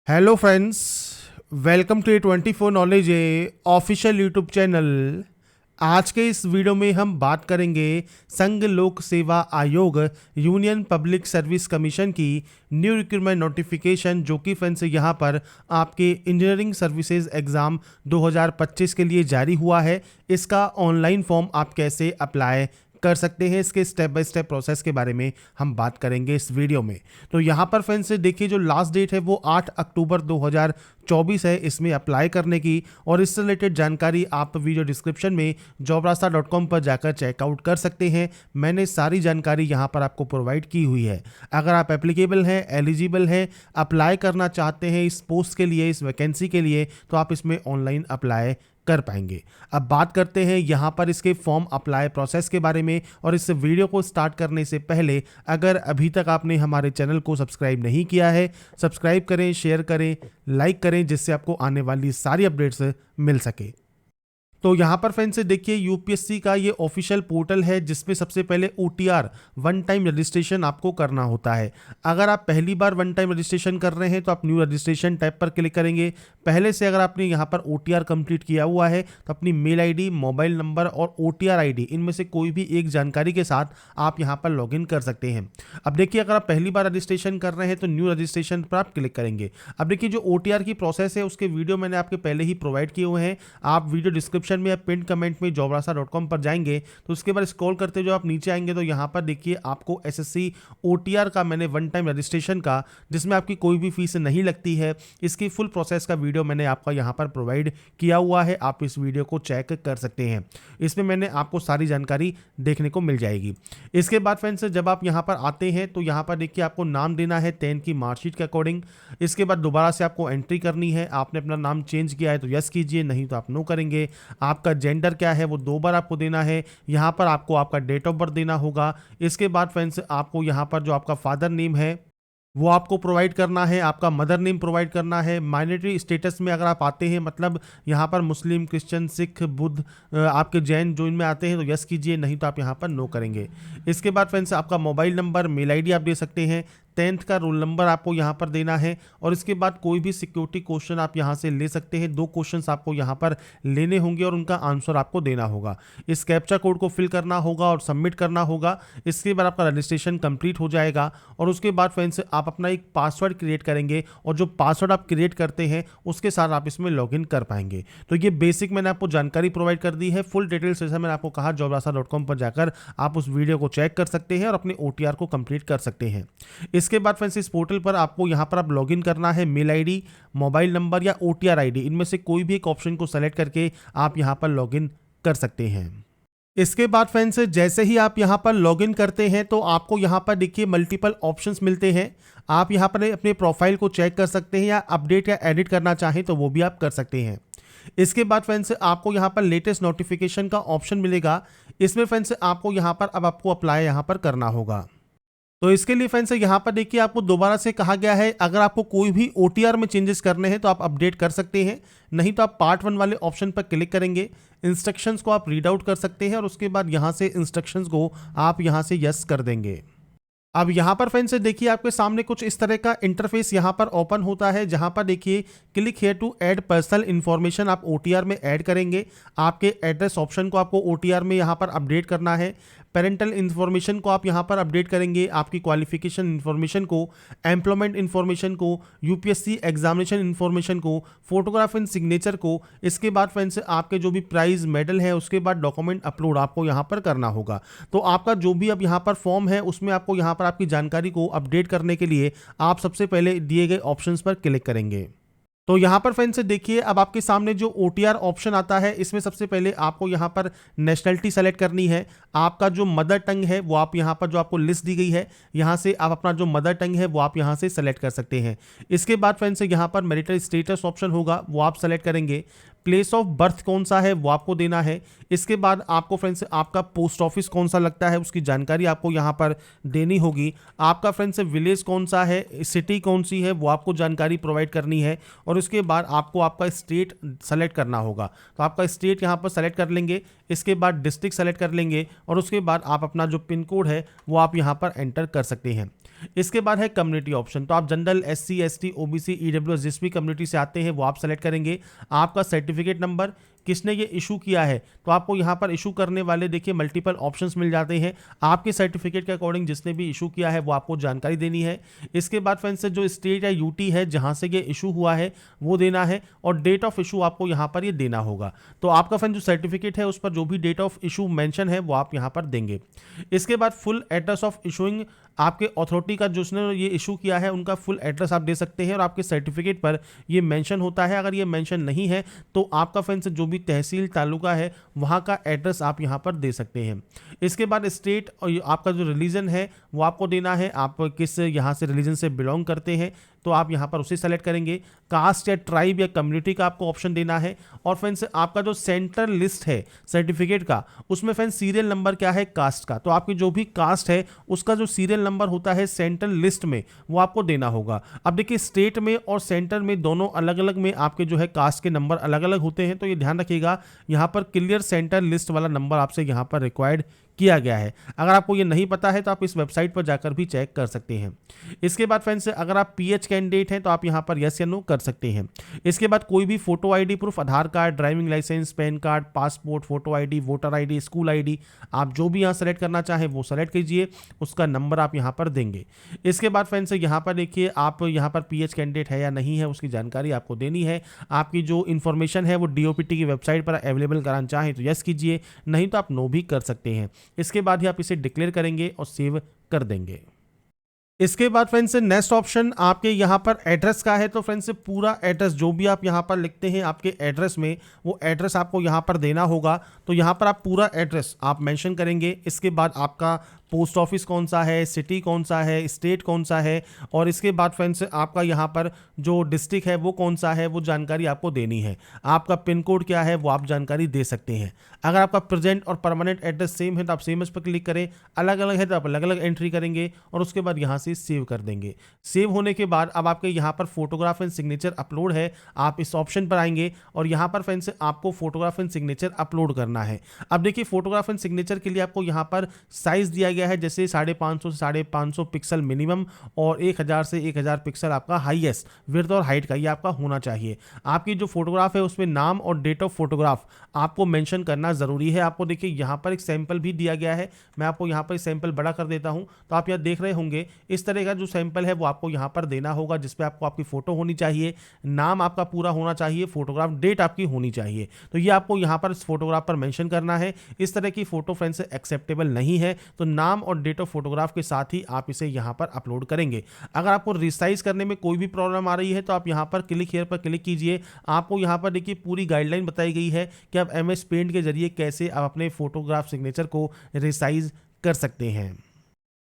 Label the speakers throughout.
Speaker 1: Hello friends, welcome to A24 knowledge official YouTube channel. आज के इस वीडियो में हम बात करेंगे संघ लोक सेवा आयोग यूनियन पब्लिक सर्विस कमीशन की न्यू रिक्रूटमेंट नोटिफिकेशन, जो कि फ्रेंड्स यहाँ पर आपके इंजीनियरिंग सर्विसेज एग्ज़ाम 2025 के लिए जारी हुआ है। इसका ऑनलाइन फॉर्म आप कैसे अप्लाई कर सकते हैं, इसके स्टेप बाय स्टेप प्रोसेस के बारे में हम बात करेंगे इस वीडियो में। तो यहाँ पर फ्रेंड्स देखिए, जो लास्ट डेट है वो 8 अक्टूबर 2024 है इसमें अप्लाई करने की, और इससे रिलेटेड जानकारी आप वीडियो डिस्क्रिप्शन में jobrasta.com पर जाकर चेकआउट कर सकते हैं। मैंने सारी जानकारी यहाँ पर आपको प्रोवाइड की हुई है। अगर आप एप्लीकेबल हैं, एलिजिबल हैं, अप्लाई करना चाहते हैं इस पोस्ट के लिए, इस वैकेंसी के लिए, तो आप इसमें ऑनलाइन अप्लाई कर पाएंगे। अब बात करते हैं यहाँ पर इसके फॉर्म अप्लाई प्रोसेस के बारे में। और इस वीडियो को स्टार्ट करने से पहले अगर अभी तक आपने हमारे चैनल को सब्सक्राइब नहीं किया है, सब्सक्राइब करें, शेयर करें, लाइक करें, जिससे आपको आने वाली सारी अपडेट्स मिल सके। तो यहाँ पर फ्रेंड्स देखिए, यूपीएससी का ये ऑफिशियल पोर्टल है जिसमें सबसे पहले ओटीआर वन टाइम रजिस्ट्रेशन आपको करना होता है। अगर आप पहली बार वन टाइम रजिस्ट्रेशन कर रहे हैं तो आप न्यू रजिस्ट्रेशन टैब पर क्लिक करेंगे। पहले से अगर आपने यहाँ पर ओटीआर कंप्लीट किया हुआ है तो अपनी मेल आईडी, मोबाइल नंबर और ओटीआर आईडी, इनमें से कोई भी एक जानकारी के साथ आप यहाँ पर लॉगिन कर सकते हैं। अब देखिए, अगर आप पहली बार रजिस्ट्रेशन कर रहे हैं तो न्यू रजिस्ट्रेशन पर आप क्लिक करेंगे। अब देखिए, जो ओटीआर की प्रोसेस है उसके वीडियो मैंने आपके पहले ही प्रोवाइड किए हुए हैं। आप वीडियो डिस्क्रिप्शन में या पिन कमेंट में jobrasta.com पर जाएंगे तो उसके बाद स्क्रॉल करते जो आप नीचे आएंगे तो यहाँ पर देखिए आपको एसएससी ओटीआर का मैंने वन टाइम रजिस्ट्रेशन का, जिसमें आपकी कोई भी फीस नहीं लगती है, इसकी फुल प्रोसेस का वीडियो मैंने आपका यहाँ पर प्रोवाइड किया हुआ है। आप इस वीडियो को चेक कर सकते हैं, इसमें मैंने आपको सारी जानकारी देखने को मिल जाएगी। इसके बाद फ्रेंड्स जब आप यहाँ पर आते हैं तो यहाँ पर देखिए आपको नाम देना है 10th की मार्कशीट के अकॉर्डिंग। इसके बाद दोबारा से आपको एंट्री करनी है। आपने अपना नाम चेंज किया है तो यस कीजिए, नहीं तो आप नो करेंगे। आपका जेंडर क्या है वो 2 बार आपको देना है। यहाँ पर आपको आपका डेट ऑफ बर्थ देना होगा। इसके बाद फ्रेंड्स आपको यहाँ पर जो आपका फादर नेम है वो आपको प्रोवाइड करना है, आपका मदर नेम प्रोवाइड करना है। माइनॉरिटी स्टेटस में अगर आप आते हैं, मतलब यहाँ पर मुस्लिम, क्रिश्चियन, सिख, बुद्ध, आपके जैन जो इनमें आते हैं तो यस कीजिए, नहीं तो आप यहाँ पर नो करेंगे। इसके बाद फ्रेंड्स आपका मोबाइल नंबर, मेल आईडी आप दे सकते हैं। 10th का रोल नंबर आपको यहाँ पर देना है। और इसके बाद कोई भी सिक्योरिटी क्वेश्चन आप यहाँ से ले सकते हैं। 2 क्वेश्चंस आपको यहाँ पर लेने होंगे और उनका आंसर आपको देना होगा। इस कैप्चा कोड को फिल करना होगा और सबमिट करना होगा। इसके बाद आपका रजिस्ट्रेशन कंप्लीट हो जाएगा। और उसके बाद फ्रेंड्स आप अपना एक पासवर्ड क्रिएट करेंगे, और जो पासवर्ड आप क्रिएट करते हैं उसके साथ आप इसमें लॉगिन कर पाएंगे। तो ये बेसिक मैंने आपको जानकारी प्रोवाइड कर दी है। फुल डिटेल्स जैसा मैंने आपको कहा, jobrasta.com पर जाकर आप उस वीडियो को चेक कर सकते हैं और अपने ओटीआर को कंप्लीट कर सकते हैं। इसके बाद फ्रेंड्स इस पोर्टल पर आपको यहाँ पर आप लॉगिन करना है। मेल आईडी, मोबाइल नंबर या ओटीआर आईडी, इनमें से कोई भी एक ऑप्शन को सेलेक्ट करके आप यहाँ पर लॉगिन कर सकते हैं। इसके बाद फ्रेंड्स जैसे ही आप यहाँ पर लॉगिन करते हैं तो आपको यहाँ पर देखिए मल्टीपल ऑप्शंस मिलते हैं। आप यहाँ पर अपने प्रोफाइल को चेक कर सकते हैं, या अपडेट या एडिट करना चाहें तो वो भी आप कर सकते हैं। इसके बाद फ्रेंड्स आपको यहाँ पर लेटेस्ट नोटिफिकेशन का ऑप्शन मिलेगा। इसमें फ्रेंड्स आपको यहाँ पर अब आपको अप्लाई यहाँ पर करना होगा। तो इसके लिए फ्रेंड्स यहाँ पर देखिए आपको दोबारा से कहा गया है, अगर आपको कोई भी ओटीआर में चेंजेस करने हैं तो आप अपडेट कर सकते हैं, नहीं तो आप पार्ट 1 वाले ऑप्शन पर क्लिक करेंगे। इंस्ट्रक्शंस को आप रीड आउट कर सकते हैं और उसके बाद यहाँ से इंस्ट्रक्शंस को आप यहाँ से यस कर देंगे। अब यहाँ पर फ्रेंड्स देखिए आपके सामने कुछ इस तरह का इंटरफेस यहाँ पर ओपन होता है, जहाँ पर देखिए click here to add personal information आप ओटीआर में ऐड करेंगे। आपके एड्रेस ऑप्शन को आपको ओटीआर में यहाँ पर अपडेट करना है। पेरेंटल इन्फॉर्मेशन को आप यहाँ पर अपडेट करेंगे। आपकी क्वालिफिकेशन इन्फॉर्मेशन को, एम्प्लॉयमेंट इन्फॉर्मेशन को, यूपीएससी एग्जामिनेशन इन्फॉर्मेशन को, फोटोग्राफ एंड सिग्नेचर को। इसके बाद फ्रेंड्स आपके जो भी प्राइज मेडल है उसके बाद डॉक्यूमेंट अपलोड आपको यहाँ पर करना होगा। तो आपका जो भी अब यहाँ पर फॉर्म है उसमें आपको यहाँ पर आपकी जानकारी को अपडेट करने के लिए आप सबसे पहले दिए गए ऑप्शंस पर क्लिक करेंगे। तो यहाँ पर फ्रेंड्स देखिए अब आपके सामने जो ओटीआर ऑप्शन आता है, इसमें सबसे पहले आपको यहाँ पर नेशनलिटी सेलेक्ट करनी है। आपका जो मदर टंग है वो आप यहाँ पर जो आपको लिस्ट दी गई है, यहाँ से आप अपना जो मदर टंग है वो आप यहाँ से सेलेक्ट कर सकते हैं। इसके बाद फ्रेंड्स यहाँ पर मैरिटल स्टेटस ऑप्शन होगा, वो आप सेलेक्ट करेंगे। प्लेस ऑफ बर्थ कौन सा है वो आपको देना है। इसके बाद आपको फ्रेंड्स आपका पोस्ट ऑफिस कौन सा लगता है उसकी जानकारी आपको यहाँ पर देनी होगी। आपका फ्रेंड्स विलेज कौन सा है, सिटी कौन सी है, वो आपको जानकारी प्रोवाइड करनी है। और उसके बाद आपको आपका स्टेट सेलेक्ट करना होगा, तो आपका स्टेट यहाँ पर सेलेक्ट कर लेंगे। इसके बाद डिस्ट्रिक्ट सेलेक्ट कर लेंगे और उसके बाद आप अपना जो पिन कोड है वो आप यहाँ पर एंटर कर सकते हैं। इसके बाद है कम्युनिटी ऑप्शन। तो आप general, SC, ST, OBC, EWS जिस भी कम्युनिटी से आते हैं वो आप सेलेक्ट करेंगे। आपका सर्टिफिकेट नंबर, किसने ये इशू किया है, तो आपको यहाँ पर इशू करने वाले देखिए मल्टीपल ऑप्शंस मिल जाते हैं। आपके सर्टिफिकेट के अकॉर्डिंग जिसने भी इशू किया है वो आपको जानकारी देनी है। इसके बाद फ्रेंड्स से जो स्टेट या UT है जहाँ से ये इशू हुआ है वो देना है, और डेट ऑफ इशू आपको यहाँ पर ये देना होगा। तो आपका फ्रेंड जो सर्टिफिकेट है उस पर जो भी डेट ऑफ इशू मेंशन है वो आप यहाँ पर देंगे। इसके बाद फुल एड्रेस ऑफ इशूइंग, आपके अथॉरिटी का जिसने ये इशू किया है उनका फुल एड्रेस आप दे सकते हैं, और आपके सर्टिफिकेट पर ये मेंशन होता है। अगर ये मेंशन नहीं है तो आपका फ्रेंड्स जो भी तहसील तालुका है वहाँ का एड्रेस आप यहाँ पर दे सकते हैं। इसके बाद स्टेट और आपका जो रिलीजन है वो आपको देना है, आप किस यहाँ से रिलीजन से बिलोंग करते हैं तो आप यहाँ पर उसे सेलेक्ट करेंगे। कास्ट या ट्राइब या कम्युनिटी का आपको ऑप्शन देना है। और फ्रेंड्स आपका जो सेंट्रल लिस्ट है सर्टिफिकेट का उसमें फ्रेंड्स सीरियल नंबर क्या है कास्ट का, तो आपकी जो भी कास्ट है उसका जो सीरियल नंबर होता है सेंट्रल लिस्ट में वो आपको देना होगा। अब देखिए स्टेट में और सेंटर में दोनों अलग अलग में आपके जो है कास्ट के नंबर अलग अलग होते हैं, तो ये ध्यान रखिएगा यहाँ पर क्लियर सेंटर लिस्ट वाला नंबर आपसे यहाँ पर रिक्वायर्ड किया गया है। अगर आपको ये नहीं पता है तो आप इस वेबसाइट पर जाकर भी चेक कर सकते हैं। इसके बाद फ्रेंड्स अगर आप PH कैंडिडेट हैं तो आप यहाँ पर यस या नो कर सकते हैं। इसके बाद कोई भी photo ID proof, Aadhaar card, driving licence, PAN card, passport, photo ID, voter ID, school ID, आप जो भी यहाँ सेलेक्ट करना चाहें वो सेलेक्ट कीजिए, उसका नंबर आप यहाँ पर देंगे। इसके बाद फ्रेंड्स यहाँ पर देखिए आप यहाँ पर PH कैंडिडेट है या नहीं है उसकी जानकारी आपको देनी है। आपकी जो इन्फॉर्मेशन है वो DOPT की वेबसाइट पर अवेलेबल कराना चाहें तो यस कीजिए, नहीं तो आप नो भी कर सकते हैं। इसके बाद ही आप इसे डिक्लेयर करेंगे और सेव कर देंगे। इसके बाद फ्रेंड्स नेक्स्ट ऑप्शन आपके यहाँ पर एड्रेस का है। तो फ्रेंड्स पूरा एड्रेस जो भी आप यहाँ पर लिखते हैं आपके एड्रेस में वो एड्रेस आपको यहाँ पर देना होगा। तो यहाँ पर आप पूरा एड्रेस आप मेंशन करेंगे। इसके बाद आपका पोस्ट ऑफिस कौन सा है, सिटी कौन सा है, स्टेट कौन सा है, और इसके बाद फ्रेंड्स आपका यहाँ पर जो डिस्ट्रिक्ट है वो कौन सा है वो जानकारी आपको देनी है। आपका पिन कोड क्या है वो आप जानकारी दे सकते हैं। अगर आपका प्रेजेंट और परमानेंट एड्रेस सेम है तो आप सेम इस पर क्लिक करें, अलग अलग है तो आप अलग अलग एंट्री करेंगे और उसके बाद यहाँ से सेव कर देंगे। सेव होने के बाद अब आपके यहाँ पर फोटोग्राफ एंड सिग्नेचर अपलोड है, आप इस ऑप्शन पर आएंगे और यहाँ पर फ्रेंड्स आपको फोटोग्राफ एंड सिग्नेचर अपलोड करना है। अब देखिए फोटोग्राफ एंड सिग्नेचर के लिए आपको यहाँ पर साइज दिया गया है, जैसे 550 से 550 पिक्सल मिनिमम और 1000 से 1000 पिक्सल आपका हाईएस्ट विड्थ और हाइट का ये आपका होना चाहिए। आपकी जो फोटोग्राफ है उसमें नाम और डेट ऑफ फोटोग्राफ आपको मेंशन करना जरूरी है। आपको देखिए यहाँ पर एक सैंपल भी दिया गया है, मैं आपको यहाँ पर सैंपल बड़ा कर देता हूँ तो आप यहाँ देख रहे होंगे इस तरह का जो सैंपल है वो आपको यहाँ पर देना होगा, जिसपे आपको आपकी फोटो होनी चाहिए, नाम आपका पूरा होना चाहिए, फोटोग्राफ डेट आपकी होनी चाहिए। तो ये आपको यहाँ पर इस फोटोग्राफ पर मेंशन करना है। इस तरह की फोटो फ्रेंड्स एक्सेप्टेबल नहीं है, तो नाम और डेट ऑफ फोटोग्राफ के साथ ही आप इसे यहाँ पर अपलोड करेंगे। अगर आपको रिसाइज करने में कोई भी प्रॉब्लम आ रही है तो आप यहाँ पर क्लिक हियर पर क्लिक कीजिए। आपको यहाँ पर देखिए पूरी गाइडलाइन बताई गई है कि आप MS पेंट के जरिए कैसे आप अपने फोटोग्राफ सिग्नेचर को रिसाइज कर सकते हैं।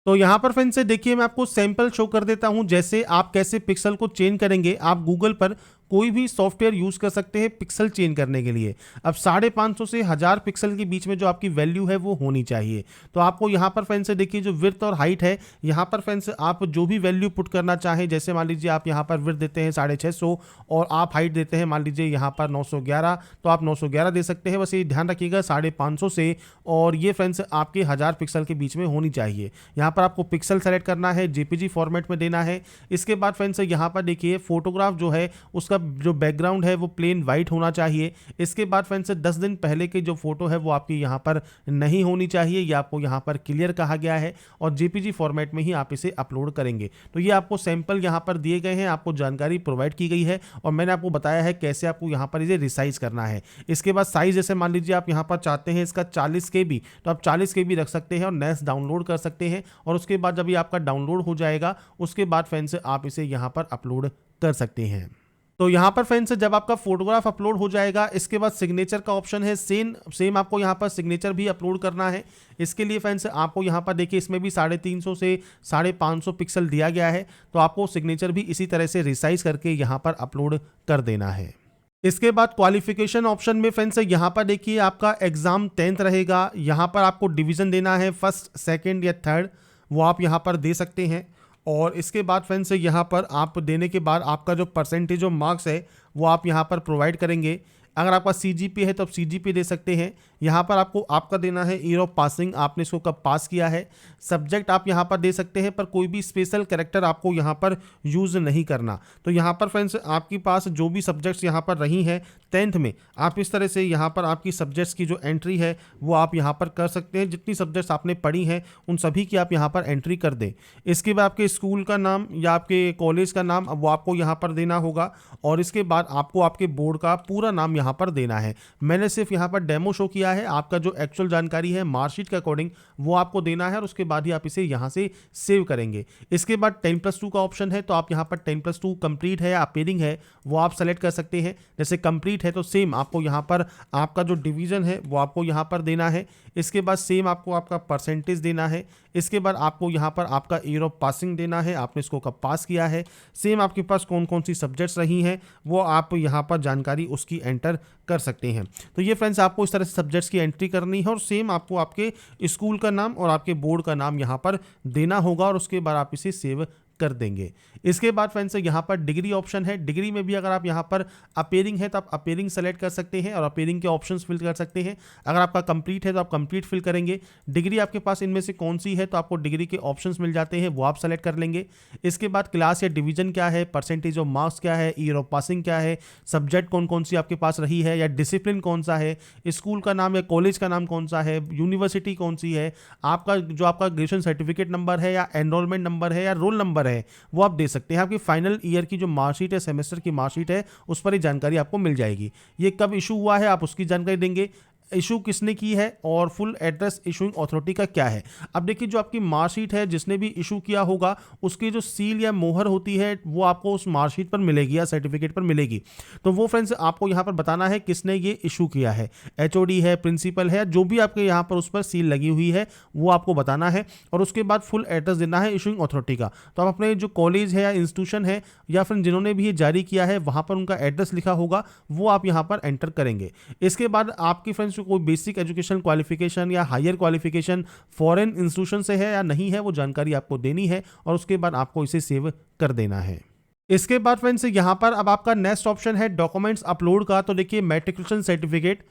Speaker 1: तो यहाँ पर फ्रेंड्स देखिए मैं आपको सैंपल शो कर देता हूँ, जैसे आप कैसे पिक्सल को चेंज करेंगे। आप गूगल पर कोई भी सॉफ्टवेयर यूज़ कर सकते हैं पिक्सल चेंज करने के लिए। अब 550 से 1000 पिक्सल के बीच में जो आपकी वैल्यू है वो होनी चाहिए। तो आपको यहाँ पर फ्रेंड्स देखिए जो विड्थ और हाइट है, यहाँ पर फ्रेंड्स आप जो भी वैल्यू पुट करना चाहें, जैसे मान लीजिए आप यहाँ पर विड्थ देते हैं 650 और आप हाइट देते हैं मान लीजिए यहाँ पर 911, तो आप 911 दे सकते हैं। बस ये ध्यान रखिएगा 550 से, और ये फ्रेंड्स आपके 1000 पिक्सल के बीच में होनी चाहिए। यहाँ पर आपको पिक्सल सेलेक्ट करना है, JPG फॉर्मेट में देना है। इसके बाद फ्रेंड्स यहाँ पर देखिए फोटोग्राफ जो है उसका जो बैकग्राउंड है वो प्लेन वाइट होना चाहिए। इसके बाद फ्रेंड्स 10 दिन पहले की जो फोटो है वो आपकी यहाँ पर नहीं होनी चाहिए, ये आपको यहाँ पर क्लियर कहा गया है, और JPG फॉर्मेट में ही आप इसे अपलोड करेंगे। तो ये आपको सैंपल यहाँ पर दिए गए हैं, आपको जानकारी प्रोवाइड की गई है और मैंने आपको बताया है कैसे आपको यहाँ पर इसे रिसाइज करना है। इसके बाद साइज जैसे मान लीजिए आप यहाँ पर चाहते हैं इसका 40 KB, तो आप 40 KB रख सकते हैं और नेक्स्ट डाउनलोड कर सकते हैं, और उसके बाद जब ये आपका डाउनलोड हो जाएगा उसके बाद फ्रेंड्स आप इसे यहाँ पर अपलोड कर सकते हैं। तो यहाँ पर फ्रेंड्स जब आपका फोटोग्राफ अपलोड हो जाएगा इसके बाद सिग्नेचर का ऑप्शन है, सेम आपको यहाँ पर सिग्नेचर भी अपलोड करना है। इसके लिए फ्रेंड्स आपको यहाँ पर देखिए इसमें भी 350 से 550 पिक्सल दिया गया है, तो आपको सिग्नेचर भी इसी तरह से रिसाइज करके यहाँ पर अपलोड कर देना है। इसके बाद क्वालिफिकेशन ऑप्शन में फ्रेंड्स यहाँ पर देखिए आपका एग्जाम 10th रहेगा। यहाँ पर आपको डिवीजन देना है, फर्स्ट, सेकेंड या थर्ड, वो आप यहाँ पर दे सकते हैं। और इसके बाद फ्रेंड्स यहाँ पर आप देने के बाद आपका जो परसेंटेज ऑफ मार्क्स है वो आप यहाँ पर प्रोवाइड करेंगे। अगर आपका CGPA है तो आप CGPA दे सकते हैं, यहाँ पर आपको आपका देना है ईयर ऑफ पासिंग, आपने इसको कब पास किया है। सब्जेक्ट आप यहाँ पर दे सकते हैं, पर कोई भी स्पेशल कैरेक्टर आपको यहाँ पर यूज़ नहीं करना। तो यहाँ पर फ्रेंड्स आपके पास जो भी सब्जेक्ट्स यहाँ पर रही हैं 10th में, आप इस तरह से यहाँ पर आपकी सब्जेक्ट्स की जो एंट्री है वो आप यहाँ पर कर सकते हैं। जितनी सब्जेक्ट्स आपने पढ़ी हैं उन सभी की आप यहाँ पर एंट्री कर दें। इसके बाद आपके स्कूल का नाम या आपके कॉलेज का नाम वो आपको यहाँ पर देना होगा, और इसके बाद आपको आपके बोर्ड का पूरा नाम यहाँ पर देना है। मैंने सिर्फ यहाँ पर डेमो शो किया है, आपका जो एक्चुअल जानकारी है मार्कशीट के अकॉर्डिंग वो आपको देना है, और उसके बाद ही आप इसे यहाँ से सेव करेंगे। इसके बाद 10+2 का ऑप्शन है, तो आप यहाँ पर 10+2 कंप्लीट है या अपीयरिंग है वो आप सेलेक्ट कर सकते हैं। जैसे कंप्लीट है तो सेम आपको यहाँ पर आपका जो डिवीजन है वो आपको यहाँ पर देना है। इसके बाद सेम आपको आपका परसेंटेज देना है। इसके बाद आपको यहाँ पर आपका ईयर ऑफ पासिंग देना है, आपने इसको कब पास किया है। सेम आपके पास कौन कौन सी सब्जेक्ट्स रही हैं वो आप यहाँ पर जानकारी उसकी एंटर कर सकते हैं। तो ये फ्रेंड्स आपको इस तरह से सब्जेक्ट्स की एंट्री करनी है, और सेम आपको आपके स्कूल का नाम और आपके बोर्ड का नाम यहाँ पर देना होगा, और उसके बाद आप इसे सेव कर देंगे। इसके बाद फ्रेंड्स यहाँ पर डिग्री ऑप्शन है। डिग्री में भी अगर आप यहाँ पर अपीयरिंग है तो आप अपीयरिंग सेलेक्ट कर सकते हैं और अपीयरिंग के ऑप्शंस फिल कर सकते हैं। अगर आपका कंप्लीट है तो आप कंप्लीट फिल करेंगे। डिग्री आपके पास इनमें से कौन सी है तो आपको डिग्री के ऑप्शंस मिल जाते हैं, वो आप सेलेक्ट कर लेंगे। इसके बाद क्लास या डिवीजन क्या है, परसेंटेज ऑफ मार्क्स क्या है, ईयर ऑफ पासिंग क्या है, सब्जेक्ट कौन कौन सी आपके पास रही है या डिसिप्लिन कौन सा है, स्कूल का नाम या कॉलेज का नाम कौन सा है, यूनिवर्सिटी कौन सी है, आपका जो आपका ग्रेजुएशन सर्टिफिकेट नंबर है या एनरोलमेंट नंबर है या रोल नंबर है वो आप दे सकते हैं। आपकी फाइनल ईयर की जो मार्कशीट है, सेमेस्टर की मार्कशीट है, उस पर ये जानकारी आपको मिल जाएगी। ये कब इशू हुआ है आप उसकी जानकारी देंगे, इशू किसने की है, और फुल एड्रेस इशूइंग अथॉरिटी का क्या है। अब देखिए जो आपकी मार्कशीट है जिसने भी इशू किया होगा उसकी जो सील या मोहर होती है वो आपको उस मार्कशीट पर मिलेगी या सर्टिफिकेट पर मिलेगी। तो वो फ्रेंड्स आपको यहाँ पर बताना है किसने ये इशू किया है, एचओडी है, प्रिंसिपल है, जो भी आपके यहाँ पर उस पर सील लगी हुई है वो आपको बताना है, और उसके बाद फुल एड्रेस देना है इशूइंग अथॉरिटी का। तो आप अपने जो कॉलेज है या इंस्टीट्यूशन है या फिर जिन्होंने भी ये जारी किया है वहाँ पर उनका एड्रेस लिखा होगा वो आप यहाँ पर एंटर करेंगे। इसके बाद आपकी फ्रेंड्स कोई बेसिक एजुकेशन क्वालिफिकेशन या हायर क्वालिफिकेशन फॉरेन इंस्टीट्यूशन से है या नहीं है वो जानकारी आपको देनी है, और उसके बाद आपको इसे सेव कर देना है। इसके बाद फ्रेंड्स यहाँ पर अब आपका नेक्स्ट ऑप्शन है डॉक्यूमेंट्स अपलोड का। तो देखिए मैट्रिकुलेशन सर्टिफिकेट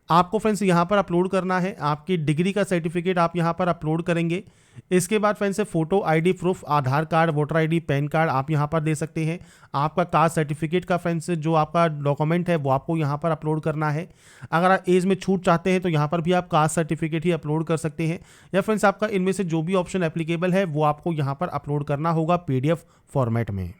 Speaker 1: आपको फ्रेंड्स यहाँ पर अपलोड करना है, आपकी डिग्री का सर्टिफिकेट आप यहाँ पर अपलोड करेंगे। इसके बाद friends photo ID proof, Aadhaar card, voter ID, PAN card आप यहाँ पर दे सकते हैं। आपका कास्ट सर्टिफिकेट का फ्रेंड्स जो आपका डॉक्यूमेंट है वो आपको यहाँ पर अपलोड करना है। अगर आप एज में छूट चाहते हैं तो यहाँ पर भी आप कास्ट सर्टिफिकेट ही अपलोड कर सकते हैं, या फ्रेंड्स आपका इनमें से जो भी ऑप्शन एप्लीकेबल है वो आपको यहाँ पर अपलोड करना होगा PDF फॉर्मेट में।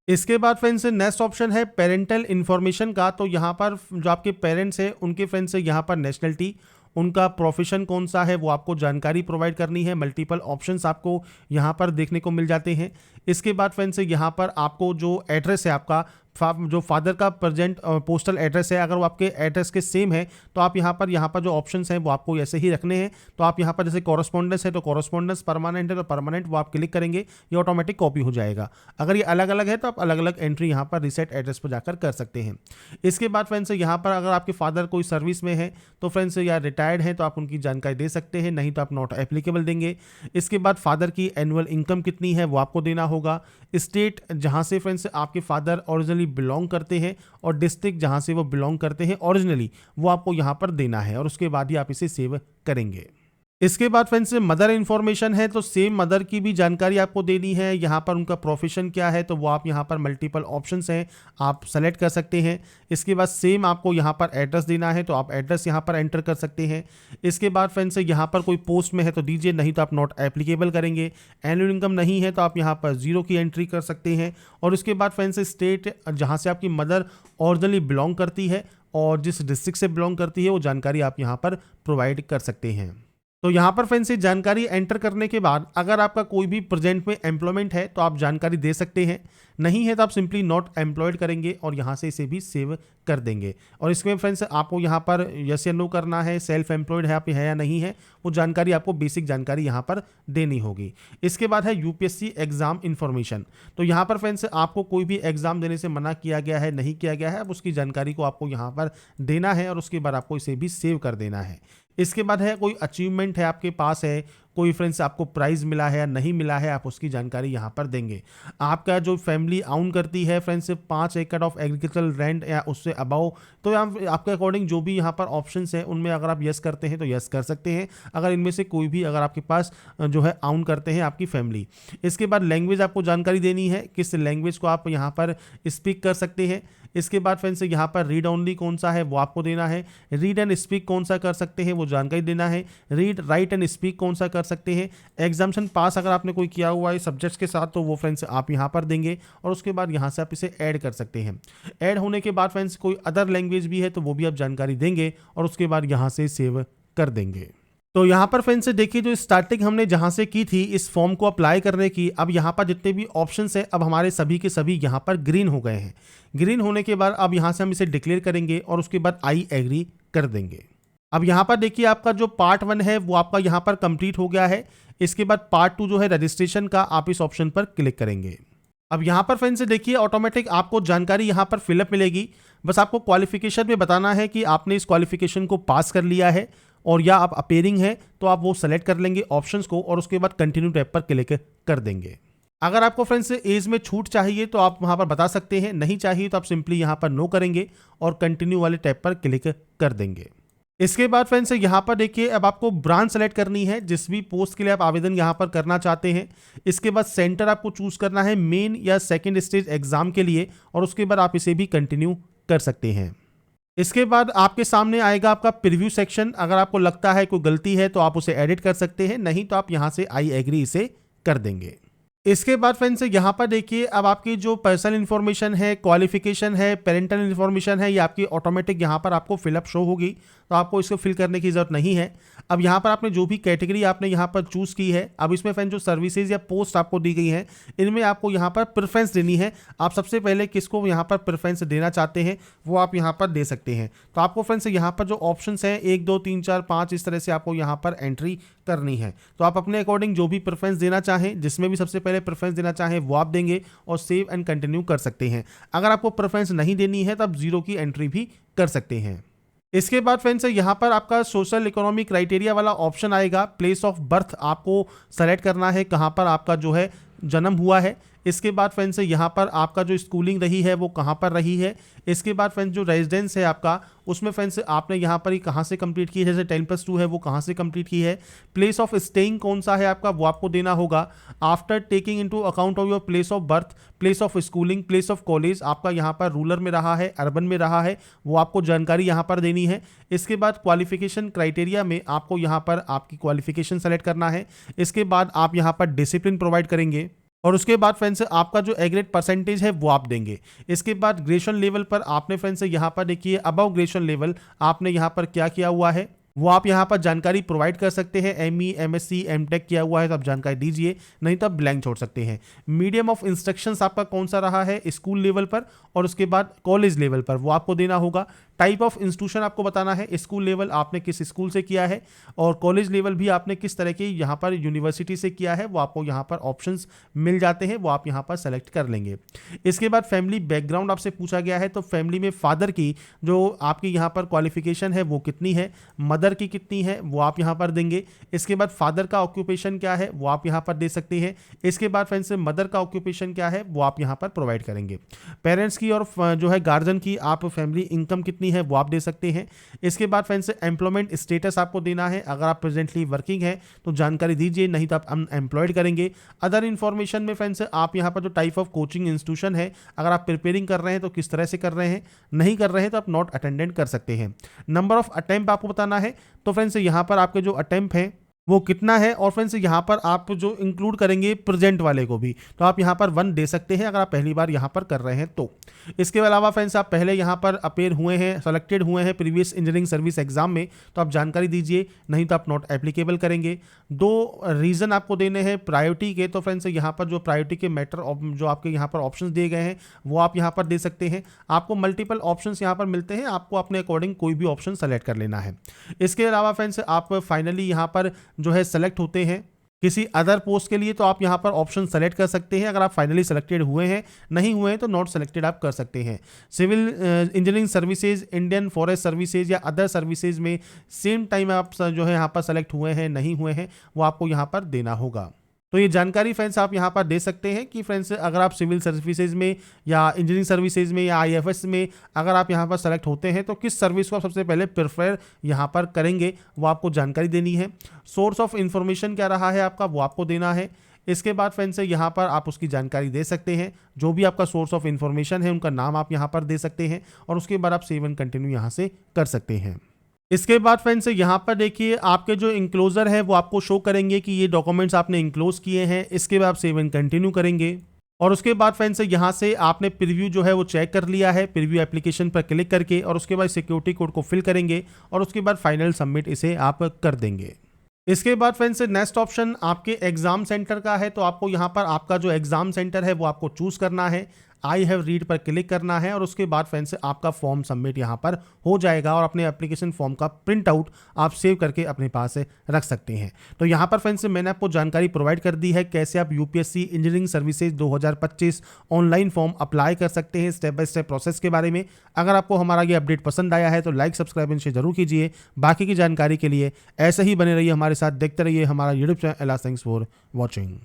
Speaker 1: इसके बाद फ्रेंड्स नेक्स्ट ऑप्शन है पेरेंटल इन्फॉर्मेशन का। तो यहाँ पर जो आपके पेरेंट्स हैं उनके फ्रेंड्स यहाँ पर नेशनलिटी, उनका प्रोफेशन कौन सा है वो आपको जानकारी प्रोवाइड करनी है। मल्टीपल ऑप्शंस आपको यहाँ पर देखने को मिल जाते हैं। इसके बाद फ्रेंड्स यहाँ पर आपको जो एड्रेस है आपका जो फादर का प्रेजेंट पोस्टल एड्रेस है, अगर वो आपके एड्रेस के सेम है तो आप यहाँ पर जो ऑप्शंस हैं वो आपको ऐसे ही रखने हैं। तो आप यहाँ पर जैसे कॉरेस्पॉन्डेंस है तो कॉरेस्पॉन्डेंस, परमानेंट है तो परमानेंट, वो आप क्लिक करेंगे ये ऑटोमेटिक कॉपी हो जाएगा। अगर ये अलग अलग है तो आप अलग अलग एंट्री यहाँ पर रीसेट एड्रेस पर जाकर कर सकते हैं। इसके बाद फ्रेंड्स यहाँ पर अगर आपके फादर कोई सर्विस में है तो फ्रेंड्स या रिटायर्ड है तो आप उनकी जानकारी दे सकते हैं, नहीं तो आप नॉट एप्लीकेबल देंगे। इसके बाद फादर की एनुअल इनकम कितनी है वो आपको देना होगा। स्टेट जहाँ से फ्रेंड्स आपके फादर ओरिजिनली बिलोंग करते हैं और डिस्ट्रिक्ट जहाँ से वो बिलोंग करते हैं ओरिजिनली वो आपको यहाँ पर देना है, और उसके बाद ही आप इसे सेव करेंगे। इसके बाद फ्रेंड्स मदर इन्फॉर्मेशन है, तो सेम मदर की भी जानकारी आपको देनी है। यहाँ पर उनका प्रोफेशन क्या है तो वो आप यहाँ पर मल्टीपल ऑप्शंस हैं आप सेलेक्ट कर सकते हैं। इसके बाद सेम आपको यहाँ पर एड्रेस देना है तो आप एड्रेस यहाँ पर एंटर कर सकते हैं। इसके बाद फ्रेंड्स यहाँ पर कोई पोस्ट में है तो दीजिए, नहीं तो आप नॉट एप्लीकेबल करेंगे। एनुअल इनकम नहीं है तो आप यहाँ पर 0 की एंट्री कर सकते हैं। और उसके बाद फ्रेंड्स स्टेट जहाँ से आपकी मदर ओरिजिनली बिलोंग करती है और जिस डिस्ट्रिक्ट से बिलोंग करती है वो जानकारी आप यहाँ पर प्रोवाइड कर सकते हैं। तो यहाँ पर फ्रेंड्स ये जानकारी एंटर करने के बाद अगर आपका कोई भी प्रेजेंट में एम्प्लॉयमेंट है तो आप जानकारी दे सकते हैं, नहीं है तो आप सिंपली नॉट एम्प्लॉयड करेंगे और यहाँ से इसे भी सेव कर देंगे। और इसमें फ्रेंड्स आपको यहाँ पर यस या नो करना है, सेल्फ एम्प्लॉयड है आप है या नहीं है वो जानकारी आपको बेसिक जानकारी यहाँ पर देनी होगी। इसके बाद है UPSC एग्जाम इन्फॉर्मेशन। तो यहाँ पर फ्रेंड्स आपको कोई भी एग्जाम देने से मना किया गया है, नहीं किया गया है, अब उसकी जानकारी को आपको यहाँ पर देना है और उसके बाद आपको इसे भी सेव कर देना है। इसके बाद है कोई अचीवमेंट है आपके पास है, कोई फ्रेंड्स आपको प्राइज़ मिला है या नहीं मिला है, आप उसकी जानकारी यहाँ पर देंगे। आपका जो फैमिली आउन करती है फ्रेंड्स 5 एकड़ ऑफ एग्रीकल्चरल लैंड या उससे अबाउ, तो आपके अकॉर्डिंग जो भी यहाँ पर ऑप्शंस हैं उनमें अगर आप यस करते हैं तो यस कर सकते हैं, अगर इनमें से कोई भी अगर आपके पास जो है आउन करते हैं आपकी फैमिली। इसके बाद लैंग्वेज आपको जानकारी देनी है, किस लैंग्वेज को आप यहाँ पर स्पीक कर सकते हैं। इसके बाद फ्रेंड्स यहाँ पर रीड ओनली कौन सा है वो आपको देना है, रीड एंड स्पीक कौन सा कर सकते हैं वो जानकारी देना है, रीड राइट एंड स्पीक कौन सा कर सकते हैं। एग्जाम्शन पास अगर आपने कोई किया हुआ है सब्जेक्ट्स के साथ तो वो फ्रेंड्स आप यहाँ पर देंगे, और उसके बाद यहाँ से आप इसे ऐड कर सकते हैं। ऐड होने के बाद फ्रेंड्स कोई अदर लैंग्वेज भी है तो वो भी आप जानकारी देंगे, और उसके बाद यहाँ से सेव कर देंगे। तो यहाँ पर फ्रेंड्स देखिए, जो स्टार्टिंग हमने जहाँ से की थी इस फॉर्म को अप्लाई करने की, अब यहाँ पर जितने भी ऑप्शंस हैं अब हमारे सभी के सभी यहाँ पर ग्रीन हो गए हैं। ग्रीन होने के बाद अब यहाँ से हम इसे डिक्लेयर करेंगे और उसके बाद आई एग्री कर देंगे। अब यहाँ पर देखिए आपका जो पार्ट 1 है वो आपका यहाँ पर कंप्लीट हो गया है। इसके बाद पार्ट 2 जो है रजिस्ट्रेशन का, आप इस ऑप्शन पर क्लिक करेंगे। अब यहाँ पर फ्रेंड्स देखिए ऑटोमेटिक आपको जानकारी यहाँ पर फिलअप मिलेगी। बस आपको क्वालिफिकेशन में बताना है कि आपने इस क्वालिफिकेशन को पास कर लिया है और या आप अपेयरिंग है, तो आप वो सेलेक्ट कर लेंगे ऑप्शंस को और उसके बाद कंटिन्यू टैब पर क्लिक कर देंगे। अगर आपको फ्रेंड्स एज में छूट चाहिए तो आप वहाँ पर बता सकते हैं, नहीं चाहिए तो आप सिंपली यहाँ पर नो करेंगे और कंटिन्यू वाले टैब पर क्लिक कर देंगे। इसके बाद फ्रेंड्स यहाँ पर देखिए अब आपको ब्रांच सेलेक्ट करनी है, जिस भी पोस्ट के लिए आप आवेदन यहाँ पर करना चाहते हैं। इसके बाद सेंटर आपको चूज करना है मेन या सेकंड स्टेज एग्जाम के लिए, और उसके बाद आप इसे भी कंटिन्यू कर सकते हैं। इसके बाद आपके सामने आएगा आपका प्रीव्यू सेक्शन। अगर आपको लगता है कोई गलती है तो आप उसे एडिट कर सकते हैं, नहीं तो आप यहाँ से आई एग्री इसे कर देंगे। इसके बाद फ्रेंड्स यहाँ पर देखिए अब आपकी जो पर्सनल इन्फॉर्मेशन है, क्वालिफिकेशन है, पेरेंटल इन्फॉर्मेशन है, ये आपकी ऑटोमेटिक यहाँ पर आपको फिलअप शो होगी, तो आपको इसको फिल करने की ज़रूरत नहीं है। अब यहाँ पर आपने जो भी कैटेगरी आपने यहाँ पर चूज़ की है, अब इसमें फ्रेंड जो सर्विसेज या पोस्ट आपको दी गई हैं इनमें आपको यहाँ पर प्रेफरेंस देनी है। आप सबसे पहले किसको यहाँ पर प्रेफरेंस देना चाहते हैं वो आप यहाँ पर दे सकते हैं। तो आपको फ्रेंड्स यहाँ पर जो ऑप्शंस हैं 1 2 3 4 5 इस तरह से आपको यहाँ पर एंट्री करनी है। तो आप अपने अकॉर्डिंग जो भी प्रेफरेंस देना चाहें, जिसमें भी सबसे पहले प्रेफरेंस देना चाहें वो आप देंगे और सेव एंड कंटिन्यू कर सकते हैं। अगर आपको प्रेफरेंस नहीं देनी है तो आप 0 की एंट्री भी कर सकते हैं। इसके बाद फ्रेंड्स यहाँ पर आपका सोशल इकोनॉमिक क्राइटेरिया वाला ऑप्शन आएगा। प्लेस ऑफ बर्थ आपको सेलेक्ट करना है, कहाँ पर आपका जो है जन्म हुआ है। इसके बाद फ्रेंड्स यहाँ पर आपका जो स्कूलिंग रही है वो कहाँ पर रही है। इसके बाद फ्रेंड्स जो रेजिडेंस है आपका, उसमें फ्रेंड्स आपने यहाँ पर ही कहाँ से कंप्लीट की है, जैसे 10+2 है वो कहाँ से कंप्लीट की है। प्लेस ऑफ स्टेइंग कौन सा है आपका वो आपको देना होगा। After taking into account of your place of birth, place of schooling, place of college आपका यहाँ पर रूरल में रहा है, अर्बन में रहा है, वो आपको जानकारी यहाँ पर देनी है। इसके बाद क्वालिफिकेशन क्राइटेरिया में आपको यहाँ पर आपकी क्वालिफिकेशन सेलेक्ट करना है। इसके बाद आप यहाँ पर डिसिप्लिन प्रोवाइड करेंगे और उसके बाद फ्रेंड्स आपका जो एग्रेड परसेंटेज है वो आप देंगे। इसके बाद ग्रेजुएशन लेवल पर आपने फ्रेंड्स यहाँ पर देखिए अबव ग्रेजुएशन लेवल आपने यहाँ पर क्या किया हुआ है वो आप यहाँ पर जानकारी प्रोवाइड कर सकते हैं। ME MSc MTech किया हुआ है तो आप जानकारी दीजिए, नहीं तो आप ब्लैंक छोड़ सकते हैं। मीडियम ऑफ इंस्ट्रक्शंस आपका कौन सा रहा है स्कूल लेवल पर और उसके बाद कॉलेज लेवल पर, वो आपको देना होगा। टाइप ऑफ इंस्टीट्यूशन आपको बताना है, स्कूल लेवल आपने किस स्कूल से किया है और कॉलेज लेवल भी आपने किस तरह की यहाँ पर यूनिवर्सिटी से किया है, वो आपको यहाँ पर ऑप्शंस मिल जाते हैं, वो आप यहाँ पर सेलेक्ट कर लेंगे। इसके बाद फैमिली बैकग्राउंड आपसे पूछा गया है, तो फैमिली में फादर की जो आपकी यहाँ पर क्वालिफिकेशन है वो कितनी है, मदर की कितनी है वो आप यहाँ पर देंगे। इसके बाद फादर का ऑक्यूपेशन क्या है वो आप यहाँ पर दे सकते हैं। इसके बाद फ्रेंड्स मदर का ऑक्यूपेशन क्या है वो आप यहाँ पर प्रोवाइड करेंगे। पेरेंट्स की और जो है गार्जियन की आप फैमिली इनकम कितनी है वो आप दे सकते हैं। इसके बाद फ्रेंड्स एम्प्लॉयमेंट स्टेटस आपको देना है, अगर आप प्रेजेंटली वर्किंग है तो जानकारी दीजिए, नहीं तो आप अनएम्प्लॉयड करेंगे। अदर इन्फॉर्मेशन में फ्रेंड्स आप यहाँ पर जो टाइप ऑफ कोचिंग इंस्टीट्यूशन है, अगर आप प्रिपेयरिंग कर रहे हैं तो किस तरह से कर रहे हैं, नहीं कर रहे हैं तो आप नॉट अटेंडेंट कर सकते हैं। नंबर ऑफ अटेम्प्ट आपको बताना है, तो फ्रेंड्स यहाँ पर आपके जो अटेम्प्ट हैं वो कितना है और फ्रेंड्स यहाँ पर आप जो इंक्लूड करेंगे प्रेजेंट वाले को भी, तो आप यहाँ पर 1 दे सकते हैं अगर आप पहली बार यहाँ पर कर रहे हैं तो। इसके अलावा फ्रेंड्स आप पहले यहाँ पर अपेयर हुए हैं, सेलेक्टेड हुए हैं प्रीवियस इंजीनियरिंग सर्विस एग्जाम में, तो आप जानकारी दीजिए, नहीं तो आप नॉट एप्लीकेबल करेंगे। 2 रीज़न आपको देने हैं प्रायोरिटी के, तो फ्रेंड्स यहाँ पर जो प्रायोरिटी के मैटर जो आपके यहाँ पर ऑप्शन दिए गए हैं वो आप यहाँ पर दे सकते हैं। आपको मल्टीपल ऑप्शन यहाँ पर मिलते हैं, आपको अपने अकॉर्डिंग कोई भी ऑप्शन सेलेक्ट कर लेना है। इसके अलावा फ्रेंड्स आप फाइनली यहाँ पर जो है सेलेक्ट होते हैं किसी अदर पोस्ट के लिए तो आप यहाँ पर ऑप्शन सेलेक्ट कर सकते हैं। अगर आप फाइनली सेलेक्टेड हुए हैं, नहीं हुए हैं तो नॉट सेलेक्टेड आप कर सकते हैं। Civil engineering services, Indian forest services या अदर सर्विसेज में सेम टाइम आप जो है यहाँ पर सेलेक्ट हुए हैं, नहीं हुए हैं, वो आपको यहाँ पर देना होगा। तो ये जानकारी फ्रेंड्स आप यहाँ पर दे सकते हैं कि फ्रेंड्स अगर आप सिविल सर्विसेज में या इंजीनियरिंग सर्विसेज में या आईएफएस में अगर आप यहाँ पर सेलेक्ट होते हैं तो किस सर्विस को आप सबसे पहले प्रेफर यहाँ पर करेंगे, वो आपको जानकारी देनी है। सोर्स ऑफ इन्फॉर्मेशन क्या रहा है आपका, वो आपको देना है। इसके बाद फ्रेंड्स यहाँ पर आप उसकी जानकारी दे सकते हैं, जो भी आपका सोर्स ऑफ इन्फॉर्मेशन है उनका नाम आप यहाँ पर दे सकते हैं और उसके बाद आप सेव एंड कंटिन्यू यहाँ से कर सकते हैं। इसके बाद फ्रेंड्स यहाँ पर देखिए आपके जो इंक्लोजर है वो आपको शो करेंगे कि ये डॉक्यूमेंट्स आपने इंक्लोज किए हैं। इसके बाद आप सेव एंड कंटिन्यू करेंगे और उसके बाद फ्रेंड्स यहाँ से आपने प्रीव्यू जो है वो चेक कर लिया है, प्रीव्यू एप्लीकेशन पर क्लिक करके, और उसके बाद सिक्योरिटी कोड को फिल करेंगे और उसके बाद फाइनल सबमिट इसे आप कर देंगे। इसके बाद फ्रेंड्स नेक्स्ट ऑप्शन आपके एग्जाम सेंटर का है, तो आपको यहाँ पर आपका जो एग्जाम सेंटर है वो आपको चूज करना है। आई हैव रीड पर क्लिक करना है और उसके बाद फ्रेंड्स आपका फॉर्म सबमिट यहाँ पर हो जाएगा और अपने एप्लीकेशन फॉर्म का प्रिंट आउट आप सेव करके अपने पास रख सकते हैं। तो यहाँ पर फ्रेंड्स मैंने आपको जानकारी प्रोवाइड कर दी है कैसे आप UPSC engineering services 2025 online form apply कर सकते हैं, स्टेप बाय स्टेप प्रोसेस के बारे में। अगर आपको हमारा ये अपडेट पसंद आया है तो लाइक सब्सक्राइब इनसे जरूर कीजिए। बाकी की जानकारी के लिए ऐसे ही बने रहिए हमारे साथ, देखते रहिए हमारा YouTube channel. Thanks for watching.